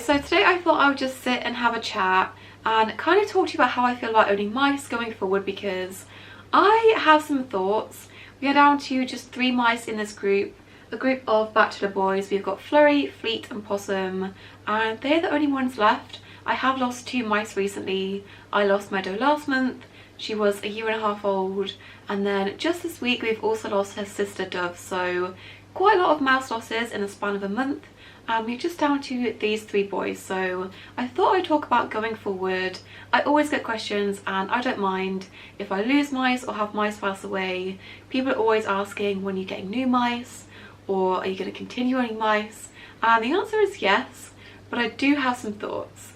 guys, so today I thought I would just sit and have a chat and kind of talk to you about how I feel about owning mice going forward, because I have some thoughts. We are down to just 3 mice in this group, a group of bachelor boys. We've got Flurry, Fleet and Possum, and they're the only ones left. I have lost 2 mice recently. I lost Meadow last month. She was 1.5 years old, and then just this week we've also lost her sister Dove, so quite a lot of mouse losses in the span of a month. And we're just down to these 3 boys, so I thought I'd talk about going forward. I always get questions and I don't mind if I lose mice or have mice pass away. People are always asking, when you're getting new mice, or are you going to continue owning mice? And the answer is yes, but I do have some thoughts.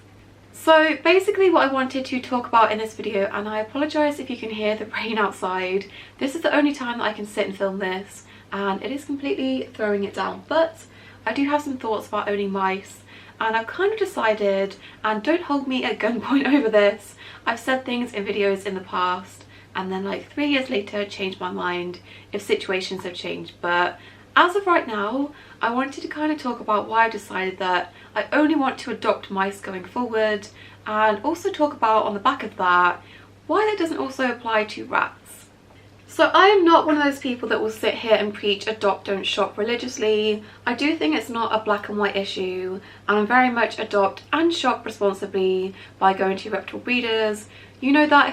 So basically what I wanted to talk about in this video, and I apologise if you can hear the rain outside, this is the only time that I can sit and film this and it is completely throwing it down, but I do have some thoughts about owning mice, and I've kind of decided, and don't hold me at gunpoint over this, I've said things in videos in the past and then like 3 years later changed my mind if situations have changed. But as of right now, I wanted to kind of talk about why I've decided that I only want to adopt mice going forward, and also talk about, on the back of that, why that doesn't also apply to rats. So I am not one of those people that will sit here and preach adopt, don't shop religiously. I do think it's not a black and white issue, and I'm very much adopt and shop responsibly by going to reputable breeders. You know that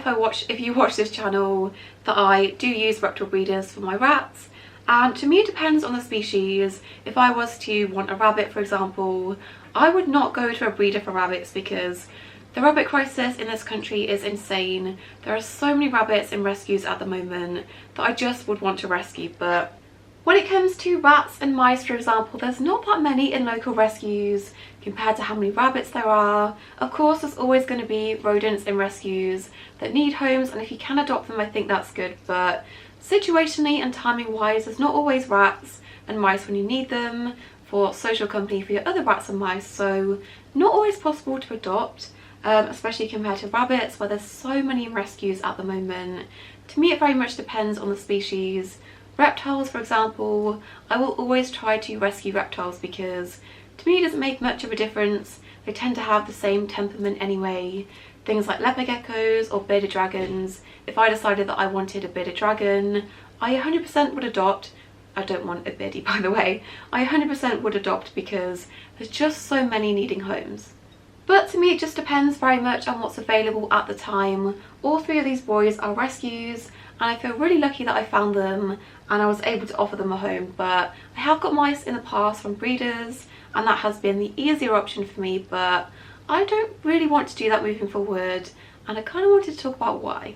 if you watch this channel, that I do use reputable breeders for my rats. And to me it depends on the species. If I was to want a rabbit, for example, I would not go to a breeder for rabbits, because the rabbit crisis in this country is insane. There are so many rabbits in rescues at the moment that I just would want to rescue. But when it comes to rats and mice, for example, there's not that many in local rescues compared to how many rabbits there are. Of course, there's always going to be rodents in rescues that need homes, and if you can adopt them, I think that's good. But situationally and timing wise, there's not always rats and mice when you need them for social company for your other rats and mice, so not always possible to adopt. Especially compared to rabbits, where there's so many rescues at the moment. To me it very much depends on the species. Reptiles, for example, I will always try to rescue reptiles, because to me it doesn't make much of a difference. They tend to have the same temperament anyway. Things like leopard geckos or bearded dragons, if I decided that I wanted a bearded dragon, I 100% would adopt. I don't want a beardy, by the way. I 100% would adopt, because there's just so many needing homes. But to me it just depends very much on what's available at the time. All 3 of these boys are rescues, and I feel really lucky that I found them and I was able to offer them a home. But I have got mice in the past from breeders, and that has been the easier option for me, but I don't really want to do that moving forward, and I kind of wanted to talk about why.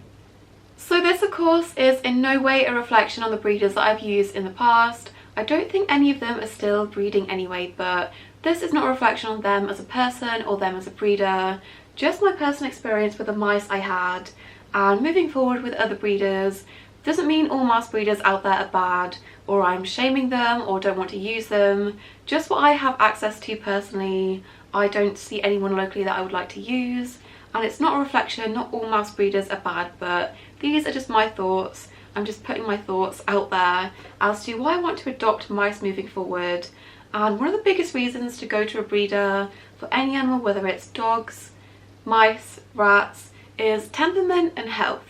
So this of course is in no way a reflection on the breeders that I've used in the past. I don't think any of them are still breeding anyway, but this is not a reflection on them as a person or them as a breeder, just my personal experience with the mice I had. And moving forward with other breeders doesn't mean all mouse breeders out there are bad, or I'm shaming them or don't want to use them. Just what I have access to personally, I don't see anyone locally that I would like to use, and it's not a reflection, not all mouse breeders are bad, but these are just my thoughts. I'm just putting my thoughts out there as to why I want to adopt mice moving forward. And one of the biggest reasons to go to a breeder for any animal, whether it's dogs, mice, rats, is temperament and health.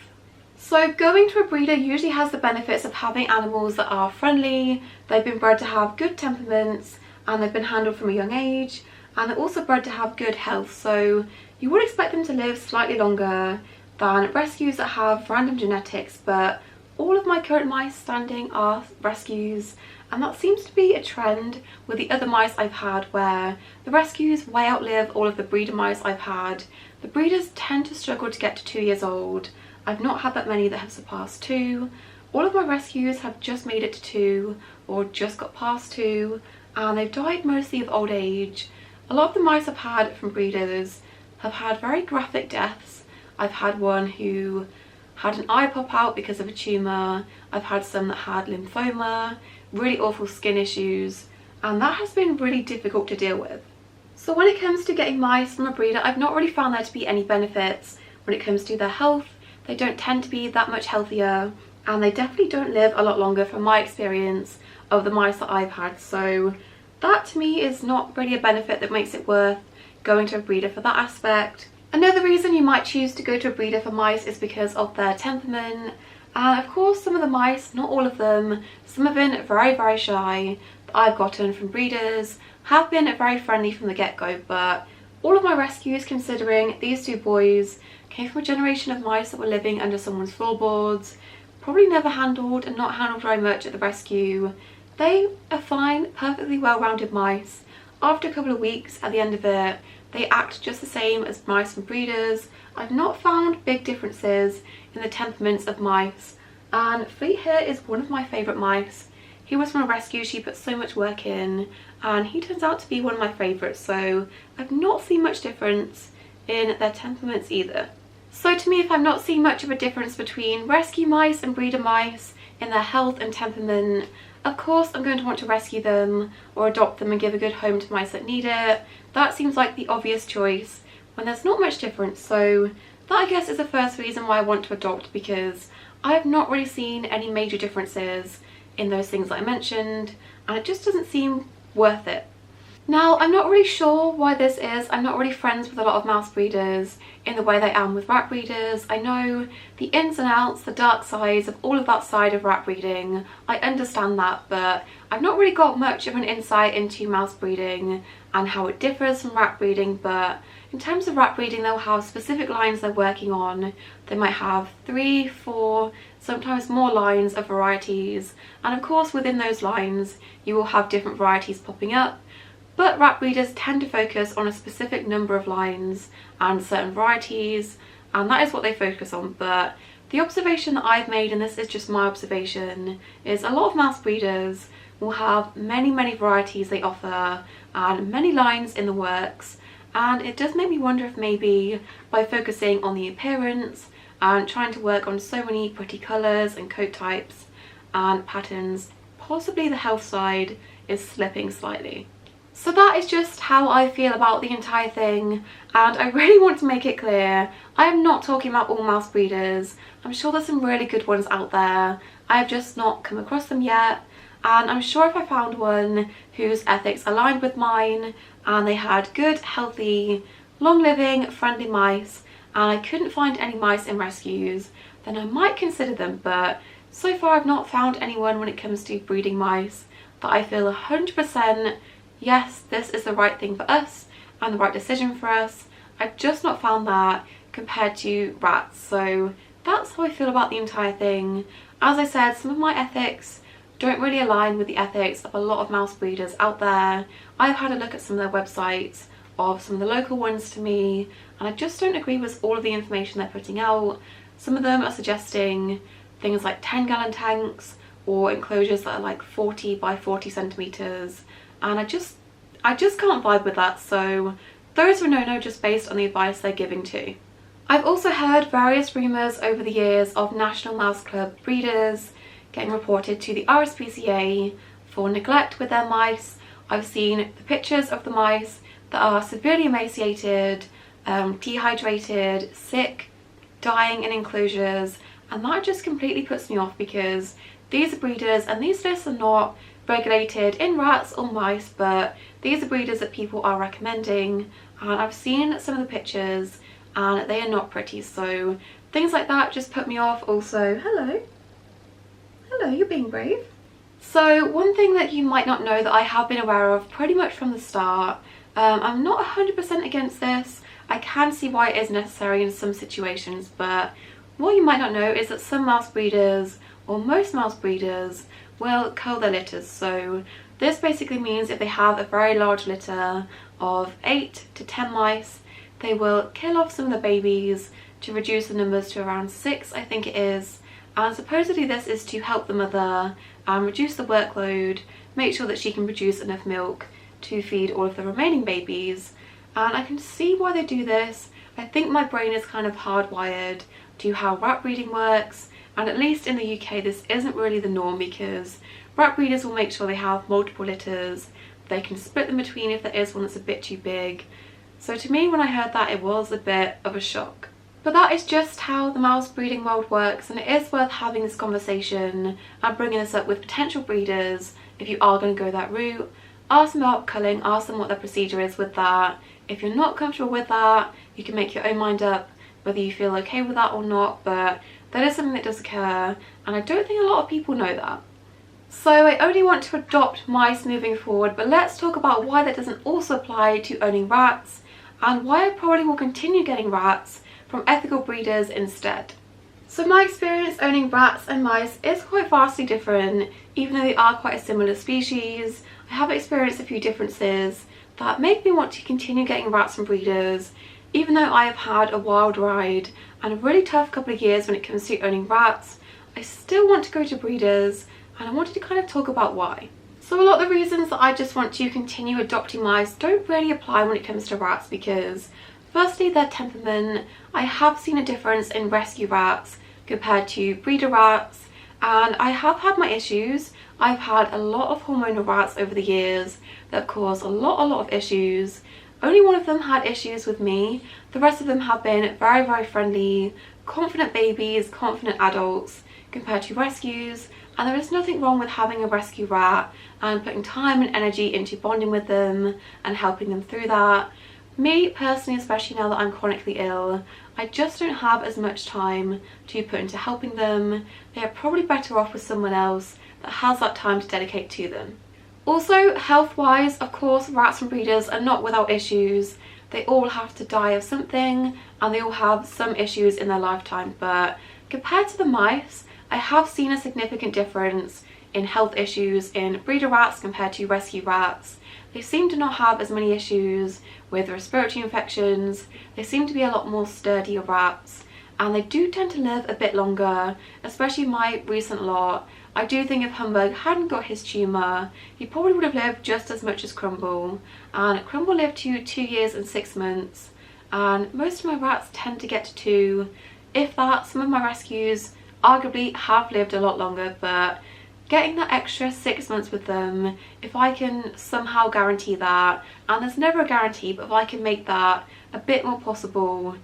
So going to a breeder usually has the benefits of having animals that are friendly, they've been bred to have good temperaments, and they've been handled from a young age, and they're also bred to have good health, so you would expect them to live slightly longer than rescues that have random genetics. But all of my current mice standing are rescues, and that seems to be a trend with the other mice I've had, where the rescues way outlive all of the breeder mice I've had. The breeders tend to struggle to get to 2 years old. I've not had that many that have surpassed 2. All of my rescues have just made it to 2 or just got past 2, and they've died mostly of old age. A lot of the mice I've had from breeders have had very graphic deaths. I've had one who had an eye pop out because of a tumour. I've had some that had lymphoma, really awful skin issues, and that has been really difficult to deal with. So when it comes to getting mice from a breeder, I've not really found there to be any benefits. When it comes to their health, they don't tend to be that much healthier, and they definitely don't live a lot longer from my experience of the mice that I've had. So that to me is not really a benefit that makes it worth going to a breeder for that aspect. Another reason you might choose to go to a breeder for mice is because of their temperament. And of course some of the mice, not all of them, some have been very shy that I've gotten from breeders, have been very friendly from the get-go, but all of my rescues, considering these two boys came from a generation of mice that were living under someone's floorboards, probably never handled and not handled very much at the rescue. They are fine, perfectly well-rounded mice. After a couple of weeks, at the end of it, they act just the same as mice from breeders. I've not found big differences in the temperaments of mice, and Fleet here is one of my favourite mice. He was from a rescue she put so much work in, and he turns out to be one of my favourites, so I've not seen much difference in their temperaments either. So to me, if I'm not seeing much of a difference between rescue mice and breeder mice in their health and temperament, of course I'm going to want to rescue them or adopt them and give a good home to mice that need it. That seems like the obvious choice when there's not much difference, so that I guess is the first reason why I want to adopt, because I have not really seen any major differences in those things that I mentioned, and it just doesn't seem worth it. Now, I'm not really sure why this is. I'm not really friends with a lot of mouse breeders in the way that I am with rat breeders. I know the ins and outs, the dark sides of all of that side of rat breeding. I understand that, but I've not really got much of an insight into mouse breeding and how it differs from rat breeding. But in terms of rat breeding, they'll have specific lines they're working on. They might have 3, 4, sometimes more lines of varieties, and of course within those lines you will have different varieties popping up. But rat breeders tend to focus on a specific number of lines and certain varieties, and that is what they focus on. But the observation that I've made, and this is just my observation, is a lot of mouse breeders will have many varieties they offer and many lines in the works, and it does make me wonder if maybe by focusing on the appearance and trying to work on so many pretty colours and coat types and patterns, possibly the health side is slipping slightly. So that is just how I feel about the entire thing, and I really want to make it clear, I am not talking about all mouse breeders. I'm sure there's some really good ones out there. I have just not come across them yet, and I'm sure if I found one whose ethics aligned with mine and they had good, healthy, long-living, friendly mice, and I couldn't find any mice in rescues, then I might consider them. But so far I've not found anyone when it comes to breeding mice that I feel 100% yes, this is the right thing for us and the right decision for us. I've just not found that compared to rats. So that's how I feel about the entire thing. As I said, some of my ethics don't really align with the ethics of a lot of mouse breeders out there. I've had a look at some of their websites of some of the local ones to me, and I just don't agree with all of the information they're putting out. Some of them are suggesting things like 10-gallon tanks or enclosures that are like 40 by 40 centimetres, and I just can't vibe with that. So those are no just based on the advice they're giving too. I've also heard various rumours over the years of National Mouse Club breeders getting reported to the RSPCA for neglect with their mice. I've seen the pictures of the mice that are severely emaciated, dehydrated, sick, dying in enclosures, and that just completely puts me off, because these are breeders and these lists are not regulated in rats or mice, but these are breeders that people are recommending, and I've seen some of the pictures and they are not pretty. So things like that just put me off. Also, hello, you're being brave. So one thing that you might not know that I have been aware of pretty much from the start, I'm not 100% against this. I can see why it is necessary in some situations, but what you might not know is that some mouse breeders, or most mouse breeders, will cull their litters. So this basically means if they have a very large litter of 8 to 10 mice, they will kill off some of the babies to reduce the numbers to around 6, I think it is. And supposedly this is to help the mother and reduce the workload, make sure that she can produce enough milk to feed all of the remaining babies. And I can see why they do this. I think my brain is kind of hardwired to how rat breeding works, and at least in the UK this isn't really the norm, because rat breeders will make sure they have multiple litters. They can split them between if there is one that's a bit too big. So to me, when I heard that, it was a bit of a shock. But that is just how the mouse breeding world works, and it is worth having this conversation and bringing this up with potential breeders if you are going to go that route. ask them about culling, ask them what their procedure is with that. If you're not comfortable with that, you can make your own mind up whether you feel okay with that or not, but that is something that does occur, and I don't think a lot of people know that. So I only want to adopt mice moving forward, but let's talk about why that doesn't also apply to owning rats, and why I probably will continue getting rats from ethical breeders instead. So my experience owning rats and mice is quite vastly different, even though they are quite a similar species. I have experienced a few differences that make me want to continue getting rats from breeders, even though I have had a wild ride and a really tough couple of years when it comes to owning rats. I still want to go to breeders, and I wanted to kind of talk about why. So a lot of the reasons that I just want to continue adopting mice don't really apply when it comes to rats, because firstly, their temperament. I have seen a difference in rescue rats compared to breeder rats, and I have had my issues. I've had a lot of hormonal rats over the years that have caused a lot of issues. Only one of them had issues with me. The rest of them have been very friendly, confident babies, confident adults compared to rescues, and there is nothing wrong with having a rescue rat and putting time and energy into bonding with them and helping them through that. Me personally, especially now that I'm chronically ill, I just don't have as much time to put into helping them. They are probably better off with someone else that has that time to dedicate to them. Also, health-wise, of course, rats and breeders are not without issues. They all have to die of something, and they all have some issues in their lifetime, but compared to the mice, I have seen a significant difference in health issues in breeder rats compared to rescue rats. They seem to not have as many issues with respiratory infections. They seem to be a lot more sturdier rats, and they do tend to live a bit longer, especially my recent lot. I do think if Humbug hadn't got his tumour, he probably would have lived just as much as Crumble, and Crumble lived to 2 years and 6 months, and most of my rats tend to get to 2. If that, some of my rescues arguably have lived a lot longer, but getting that extra 6 months with them, if I can somehow guarantee that, and there's never a guarantee, but if I can make that a bit more possible,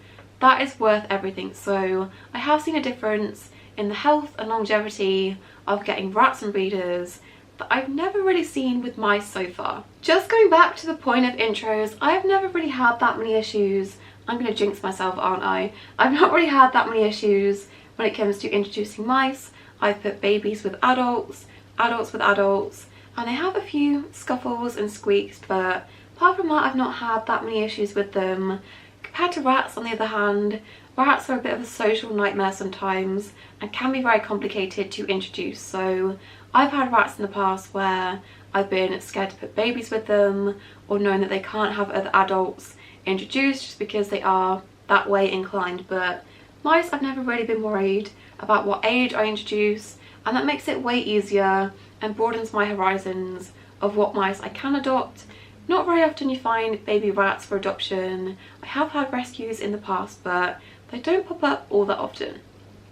that is worth everything. So I have seen a difference in the health and longevity of getting rats and breeders that I've never really seen with mice so far. Just going back to the point of intros, I've never really had that many issues. I'm going to jinx myself, aren't I? I've not really had that many issues when it comes to introducing mice. I've put babies with adults, adults with adults, and I have a few scuffles and squeaks, but apart from that, I've not had that many issues with them. Compared to rats, on the other hand, rats are a bit of a social nightmare sometimes and can be very complicated to introduce. So I've had rats in the past where I've been scared to put babies with them, or knowing that they can't have other adults introduced just because they are that way inclined. But mice, I've never really been worried about what age I introduce, and that makes it way easier and broadens my horizons of what mice I can adopt. Not very often you find baby rats for adoption. I have had rescues in the past, but they don't pop up all that often.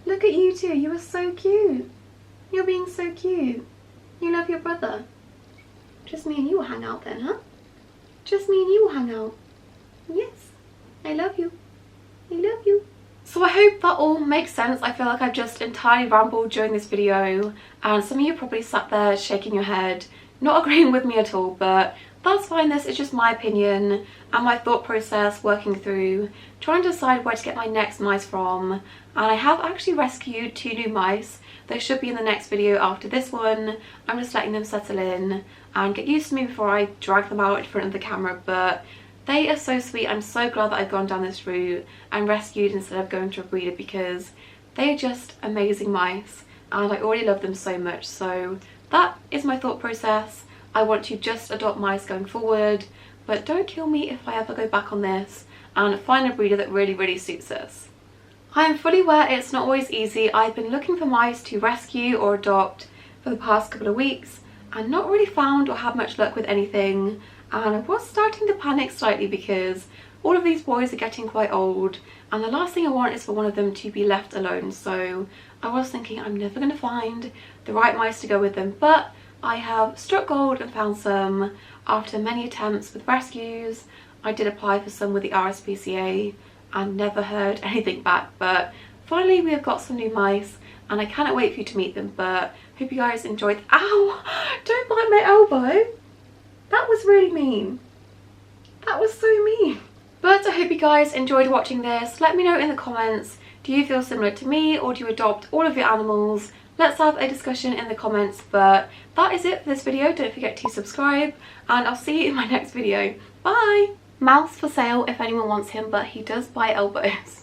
Look at you two, you are so cute. You're being so cute. You love your brother. Just me and you will hang out then, huh? Just me and you will hang out. Yes, I love you. I love you. So I hope that all makes sense. I feel like I've just entirely rambled during this video, and some of you probably sat there shaking your head, not agreeing with me at all, but that's fine. This is just my opinion and my thought process working through trying to decide where to get my next mice from. And I have actually rescued 2 new mice. They should be in the next video after this one. I'm just letting them settle in and get used to me before I drag them out in front of the camera, but they are so sweet. I'm so glad that I've gone down this route and rescued instead of going to a breeder, because they are just amazing mice and I already love them so much. So that is my thought process. I want to just adopt mice going forward, but don't kill me if I ever go back on this and find a breeder that really suits us. I am fully aware it's not always easy. I've been looking for mice to rescue or adopt for the past couple of weeks and not really found or had much luck with anything, and I was starting to panic slightly because all of these boys are getting quite old and the last thing I want is for one of them to be left alone. So I was thinking I'm never going to find the right mice to go with them, but I have struck gold and found some after many attempts with rescues. I did apply for some with the RSPCA and never heard anything back, but finally we have got some new mice and I cannot wait for you to meet them. But hope you guys enjoyed. Ow! Don't bite my elbow! That was really mean. That was so mean. But I hope you guys enjoyed watching this. Let me know in the comments, do you feel similar to me or do you adopt all of your animals? Let's have a discussion in the comments. But that is it for this video. Don't forget to subscribe and I'll see you in my next video. Bye! Mouse for sale if anyone wants him, but he does bite elbows.